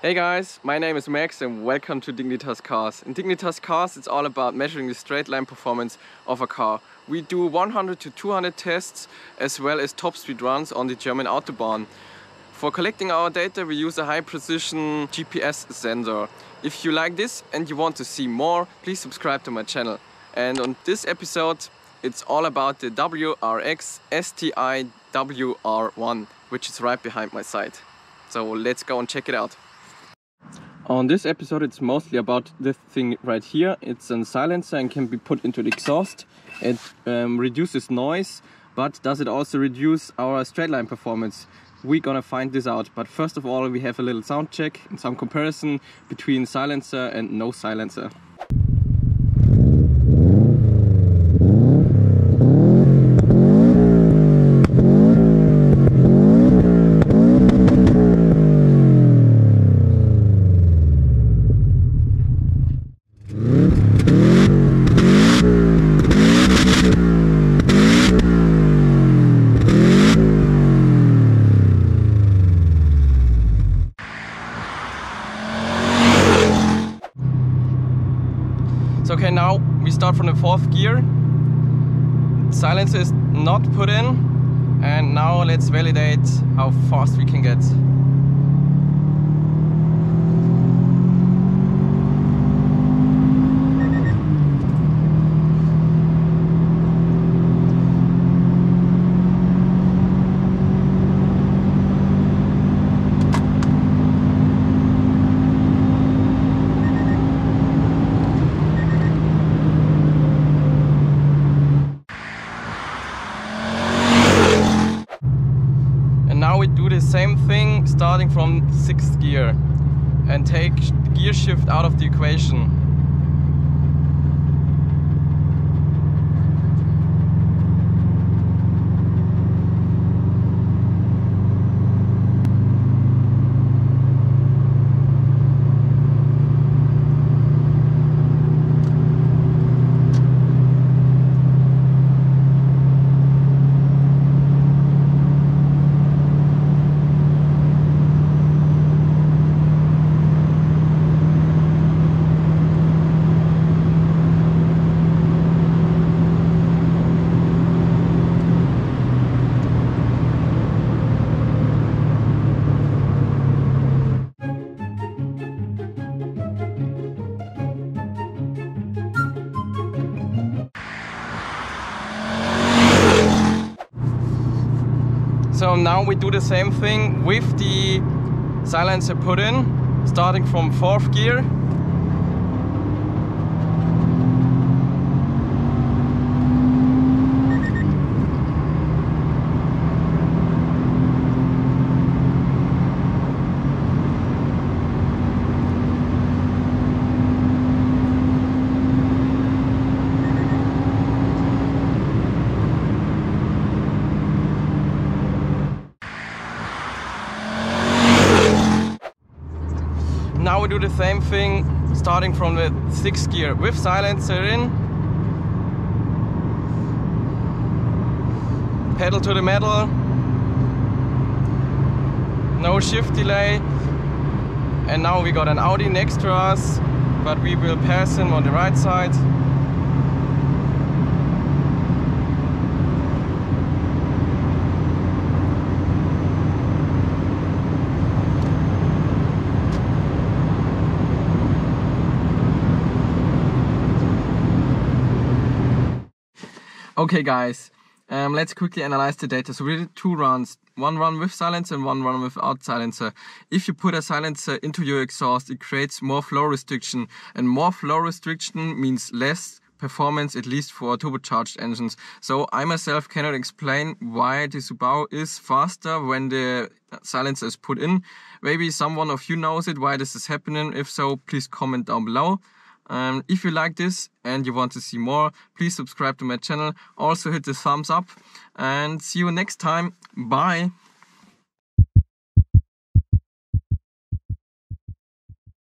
Hey guys, my name is Max and welcome to Dignitas Cars. In Dignitas Cars it's all about measuring the straight line performance of a car. We do 100 to 200 tests as well as top speed runs on the German Autobahn. For collecting our data we use a high precision GPS sensor. If you like this and you want to see more, please subscribe to my channel. And on this episode it's all about the WRX STI WR1, which is right behind my side. So let's go and check it out. On this episode it's mostly about this thing right here. It's a silencer and can be put into the exhaust. It reduces noise, but does it also reduce our straight line performance? We're gonna find this out, but first of all we have a little sound check and some comparison between silencer and no silencer. So okay, now we start from the fourth gear. Silencer is not put in, and now let's validate how fast we can get. Now we do the same thing starting from 6th gear and take gear shift out of the equation. So now we do the same thing with the silencer put in, starting from 4th gear. Now we do the same thing starting from the 6th gear with silencer in, pedal to the metal, no shift delay, and now we got an Audi next to us, but we will pass him on the right side. Okay guys, let's quickly analyze the data. So we did 2 runs, one run with silencer and one run without silencer. If you put a silencer into your exhaust, it creates more flow restriction, and more flow restriction means less performance, at least for turbocharged engines. So I myself cannot explain why the Subaru is faster when the silencer is put in. Maybe someone of you knows it, why this is happening. If so, please comment down below. If you like this and you want to see more, please subscribe to my channel. Also hit the thumbs up and see you next time. Bye!